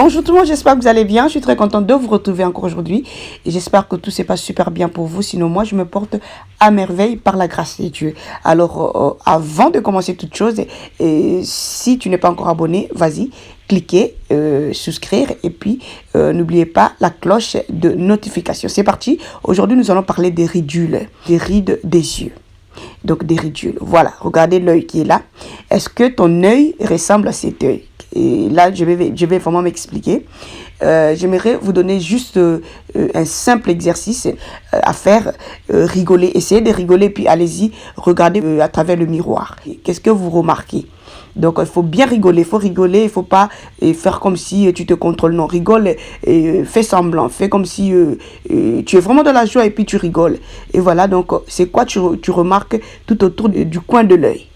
Bonjour tout le monde, j'espère que vous allez bien. Je suis très contente de vous retrouver encore aujourd'hui et j'espère que tout se passe super bien pour vous. Sinon, moi, je me porte à merveille par la grâce de Dieu. Alors, avant de commencer toute chose, si tu n'es pas encore abonné, vas-y, cliquez, souscrire et puis n'oubliez pas la cloche de notification. C'est parti. Aujourd'hui, nous allons parler des ridules, des rides des yeux. Donc des ridules. Voilà, regardez l'œil qui est là. Est-ce que ton œil ressemble à cet œil? Et là, je vais vraiment m'expliquer. J'aimerais vous donner juste un simple exercice à faire, rigoler. Essayez de rigoler, puis allez-y, regardez à travers le miroir. Qu'est-ce que vous remarquez? Donc, il faut bien rigoler. Il faut rigoler. Il ne faut pas faire comme si tu te contrôles. Non, rigole et fais semblant. Fais comme si tu es vraiment dans la joie et puis tu rigoles. Et voilà, donc, c'est quoi tu remarques tout autour du coin de l'œil.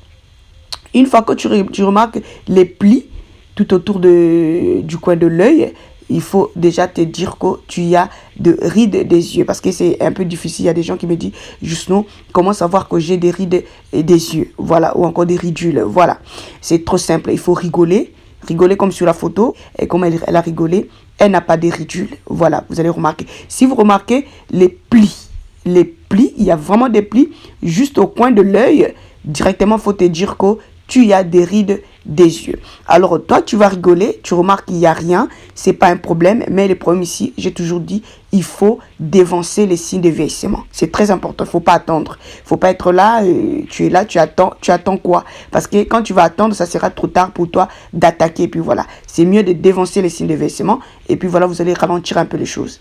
Une fois que tu remarques les plis tout autour du coin de l'œil, il faut déjà te dire que tu as de rides des yeux. Parce que c'est un peu difficile. Il y a des gens qui me disent, justement, comment savoir que j'ai des rides des yeux. Voilà, ou encore des ridules. Voilà, c'est trop simple. Il faut rigoler. Rigoler comme sur la photo. Et comme elle a rigolé, elle n'a pas de ridules. Voilà, vous allez remarquer. Si vous remarquez les plis, il y a vraiment des plis juste au coin de l'œil. Directement, il faut te dire que tu as des rides des yeux. Alors, toi, tu vas rigoler, tu remarques qu'il n'y a rien, c'est pas un problème, mais le problème ici, j'ai toujours dit, il faut dévancer les signes de vieillissement. C'est très important, il ne faut pas attendre. Il ne faut pas être là, tu es là, tu attends quoi? Parce que quand tu vas attendre, ça sera trop tard pour toi d'attaquer, et puis voilà. C'est mieux de dévancer les signes de vieillissement, et puis voilà, vous allez ralentir un peu les choses.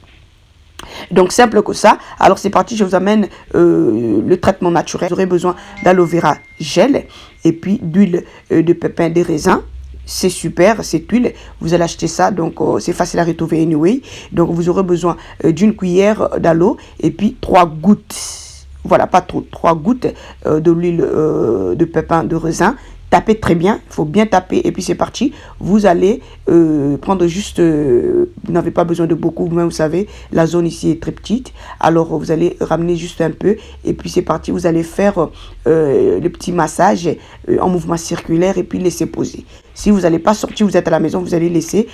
Donc simple que ça. Alors c'est parti, je vous amène le traitement naturel. Vous aurez besoin d'aloe vera gel et puis d'huile de pépins de raisin. C'est super, cette huile, vous allez acheter ça, donc c'est facile à retrouver anyway. Donc vous aurez besoin d'une cuillère d'aloe et puis 3 gouttes. Voilà, pas trop, 3 gouttes de l'huile de pépins de raisin. Tapez très bien, il faut bien taper et puis c'est parti. Vous allez prendre juste, vous n'avez pas besoin de beaucoup, vous savez, la zone ici est très petite. Alors vous allez ramener juste un peu et puis c'est parti. Vous allez faire le petit massage en mouvement circulaire et puis laisser poser. Si vous n'allez pas sortir, vous êtes à la maison, vous allez laisser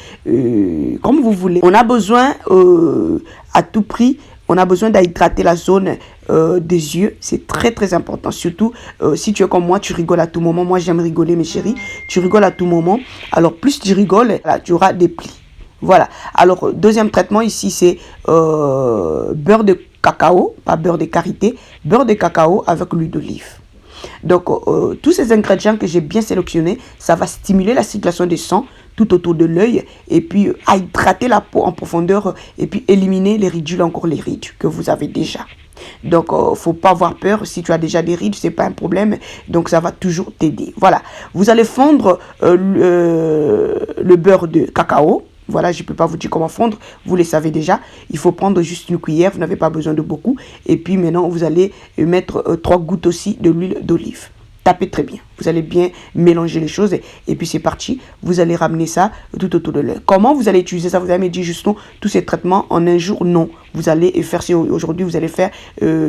comme vous voulez. On a besoin à tout prix, on a besoin d'hydrater la zone des yeux. C'est très très important. Surtout si tu es comme moi, tu rigoles à tout moment. Moi j'aime rigoler mes chéris. Tu rigoles à tout moment. Alors plus tu rigoles, là, tu auras des plis. Voilà. Alors deuxième traitement ici c'est beurre de cacao. Pas beurre de karité. Beurre de cacao avec l'huile d'olive. Donc tous ces ingrédients que j'ai bien sélectionnés, ça va stimuler la circulation du sang tout autour de l'œil et puis hydrater la peau en profondeur et puis éliminer les ridules, encore les rides que vous avez déjà. Donc faut pas avoir peur. Si tu as déjà des rides, c'est pas un problème, donc ça va toujours t'aider. Voilà, vous allez fondre le beurre de cacao. Voilà, je ne peux pas vous dire comment fondre, vous le savez déjà. Il faut prendre juste une cuillère, vous n'avez pas besoin de beaucoup. Et puis maintenant, vous allez mettre 3 gouttes aussi de l'huile d'olive. Tapez très bien. Vous allez bien mélanger les choses et puis c'est parti. Vous allez ramener ça tout autour de l'œil. Comment vous allez utiliser ça? Vous allez me dire justement tous ces traitements en un jour? Non. Vous allez faire, si aujourd'hui vous allez faire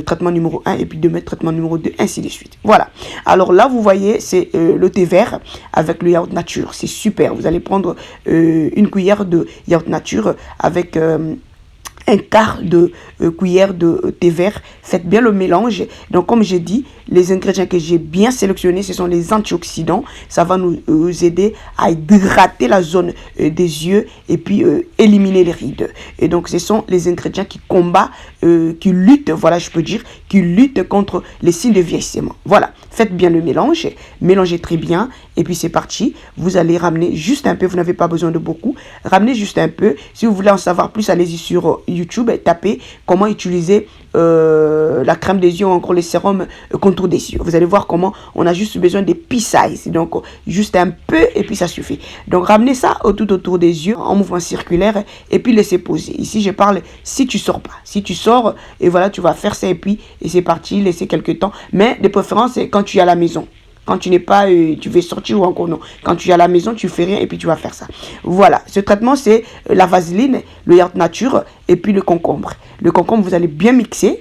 traitement numéro 1 et puis demain traitement numéro 2, ainsi de suite. Voilà. Alors là, vous voyez, c'est le thé vert avec le yaourt nature. C'est super. Vous allez prendre une cuillère de yaourt nature avec un quart de cuillère de thé vert. Faites bien le mélange. Donc comme j'ai dit, les ingrédients que j'ai bien sélectionnés, ce sont les antioxydants. Ça va nous aider à hydrater la zone des yeux et puis éliminer les rides. Et donc ce sont les ingrédients qui combattent, qui luttent, voilà, je peux dire, qui luttent contre les signes de vieillissement. Voilà, faites bien le mélange, mélangez très bien et puis c'est parti. Vous allez ramener juste un peu, vous n'avez pas besoin de beaucoup. Ramenez juste un peu. Si vous voulez en savoir plus, allez-y sur YouTube, tapez comment utiliser la crème des yeux ou encore les sérums contour des yeux. Vous allez voir comment on a juste besoin des pea size. Donc juste un peu et puis ça suffit. Donc ramenez ça tout autour des yeux en mouvement circulaire et puis laissez poser. Ici je parle si tu sors pas. Si tu sors et voilà, tu vas faire ça et puis c'est parti, laissez quelques temps. Mais de préférence c'est quand tu es à la maison. Quand tu n'es pas, tu veux sortir ou encore non. Quand tu es à la maison, tu fais rien et puis tu vas faire ça. Voilà, ce traitement c'est la vaseline, le yaourt nature et puis le concombre. Le concombre, vous allez bien mixer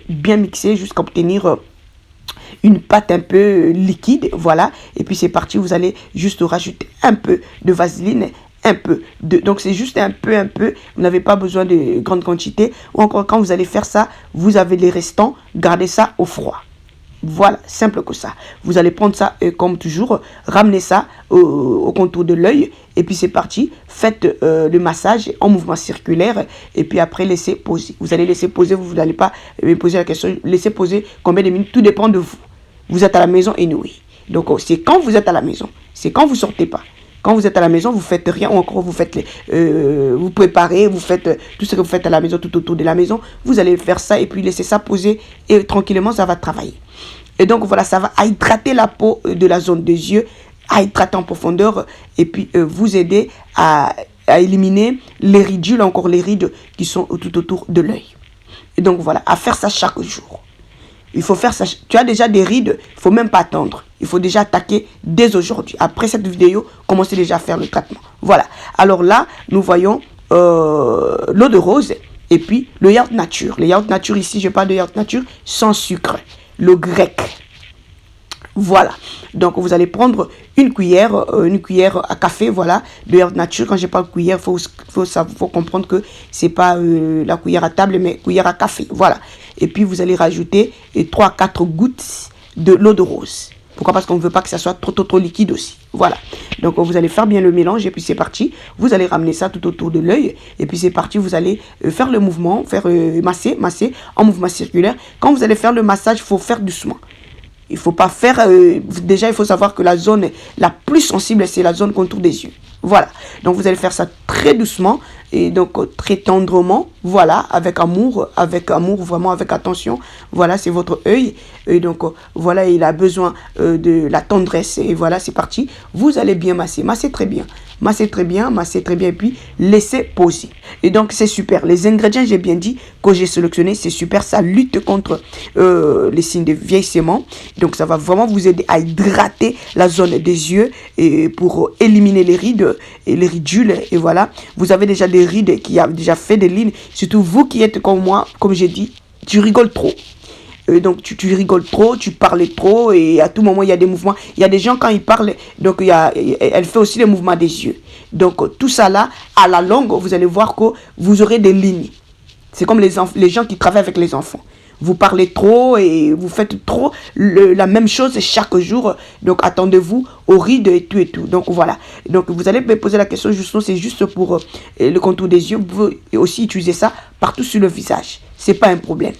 jusqu'à obtenir une pâte un peu liquide, voilà. Et puis c'est parti, vous allez juste rajouter un peu de vaseline, un peu. Donc c'est juste un peu. Vous n'avez pas besoin de grande quantité. Ou encore quand vous allez faire ça, vous avez les restants. Gardez ça au froid. Voilà, simple que ça. Vous allez prendre ça comme toujours, ramener ça au contour de l'œil et puis c'est parti. Faites le massage en mouvement circulaire et puis après laissez poser. Vous allez laisser poser, vous n'allez pas me poser la question, laissez poser combien de minutes, tout dépend de vous. Vous êtes à la maison et nous, oui. Donc c'est quand vous êtes à la maison, c'est quand vous sortez pas. Quand vous êtes à la maison, vous faites rien, ou encore vous faites vous préparez, vous faites tout ce que vous faites à la maison, tout autour de la maison. Vous allez faire ça et puis laisser ça poser et tranquillement, ça va travailler. Et donc voilà, ça va hydrater la peau de la zone des yeux, à hydrater en profondeur et puis vous aider à éliminer les ridules, encore les rides qui sont tout autour de l'œil. Et donc voilà, à faire ça chaque jour. Il faut faire ça. Tu as déjà des rides, il ne faut même pas attendre. Il faut déjà attaquer dès aujourd'hui. Après cette vidéo, commencez déjà à faire le traitement. Voilà. Alors là, nous voyons l'eau de rose et puis le yaourt nature. Le yaourt nature ici, je parle de yaourt nature sans sucre. Le grec. Voilà. Donc, vous allez prendre une cuillère à café, voilà, de yaourt nature. Quand je parle de cuillère, faut comprendre que c'est pas la cuillère à table, mais cuillère à café. Voilà. Et puis, vous allez rajouter 3 à 4 gouttes de l'eau de rose. Pourquoi? Parce qu'on ne veut pas que ça soit trop liquide aussi. Voilà. Donc, vous allez faire bien le mélange et puis c'est parti. Vous allez ramener ça tout autour de l'œil. Et puis, c'est parti. Vous allez faire le mouvement, masser en mouvement circulaire. Quand vous allez faire le massage, il faut faire doucement. Il ne faut pas faire... déjà, il faut savoir que la zone la plus sensible, c'est la zone contour des yeux. Voilà. Donc, vous allez faire ça très doucement et donc très tendrement. Voilà. Avec amour, vraiment avec attention. Voilà, c'est votre œil. Et donc, voilà, il a besoin de la tendresse. Et voilà, c'est parti. Vous allez bien masser. Masser très bien. Masser très bien. Et puis, laissez poser. Et donc, c'est super. Les ingrédients, j'ai bien dit, que j'ai sélectionnés, c'est super. Ça lutte contre les signes de vieillissement. Donc, ça va vraiment vous aider à hydrater la zone des yeux et pour éliminer les rides et les ridules. Et voilà, vous avez déjà des rides qui a déjà fait des lignes. Surtout vous qui êtes comme moi, comme j'ai dit, tu rigoles trop. Donc tu rigoles trop, tu parles trop et à tout moment il y a des mouvements. Il y a des gens quand ils parlent, donc elle fait aussi les mouvements des yeux. Donc tout ça là, à la longue, vous allez voir que vous aurez des lignes. C'est comme les gens qui travaillent avec les enfants. Vous parlez trop et vous faites trop la même chose chaque jour. Donc, attendez-vous aux rides et tout. Donc, voilà. Donc, vous allez me poser la question, justement, c'est juste pour le contour des yeux. Vous pouvez aussi utiliser ça partout sur le visage. C'est pas un problème.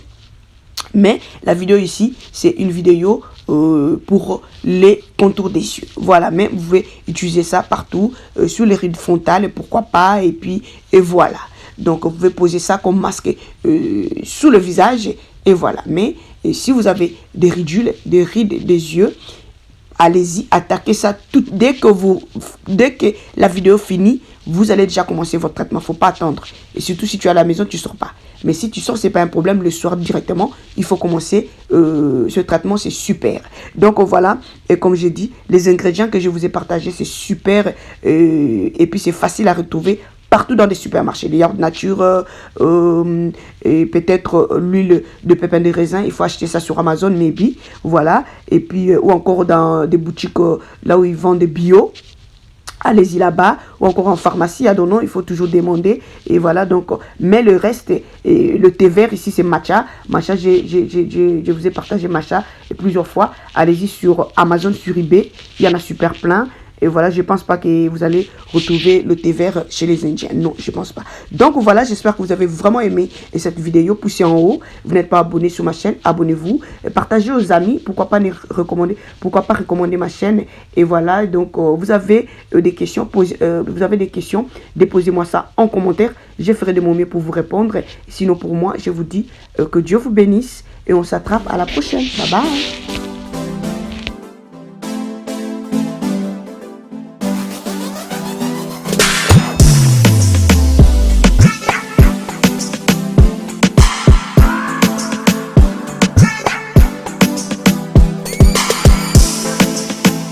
Mais la vidéo ici, c'est une vidéo pour les contours des yeux. Voilà, mais vous pouvez utiliser ça partout, sur les rides frontales, pourquoi pas. Et voilà. Donc, vous pouvez poser ça comme masque sous le visage. Et voilà. Mais si vous avez des ridules, des rides des yeux, allez-y, attaquez ça tout. Dès que la vidéo finit, vous allez déjà commencer votre traitement. Il ne faut pas attendre. Et surtout, si tu es à la maison, tu ne sors pas. Mais si tu sors, ce n'est pas un problème. Le soir, directement, il faut commencer ce traitement. C'est super. Donc, voilà. Et comme j'ai dit, les ingrédients que je vous ai partagés, c'est super. Et puis, c'est facile à retrouver partout dans des supermarchés, les yaourts nature et peut-être l'huile de pépins de raisin. Il faut acheter ça sur Amazon, maybe. Voilà. Et puis, ou encore dans des boutiques là où ils vendent des bio. Allez-y là-bas, ou encore en pharmacie, à Donon, il faut toujours demander. Et voilà, donc, mais le reste, le thé vert ici, c'est matcha. Matcha, je vous ai partagé matcha plusieurs fois. Allez-y sur Amazon, sur eBay, il y en a super plein. Et voilà, je ne pense pas que vous allez retrouver le thé vert chez les Indiens. Non, je ne pense pas. Donc voilà, j'espère que vous avez vraiment aimé cette vidéo. Poussez en haut. Vous n'êtes pas abonné sur ma chaîne, abonnez-vous. Partagez aux amis. Pourquoi pas recommander ma chaîne. Et voilà, donc vous avez des questions. Déposez-moi ça en commentaire. Je ferai de mon mieux pour vous répondre. Sinon, pour moi, je vous dis que Dieu vous bénisse. Et on s'attrape à la prochaine. Bye bye.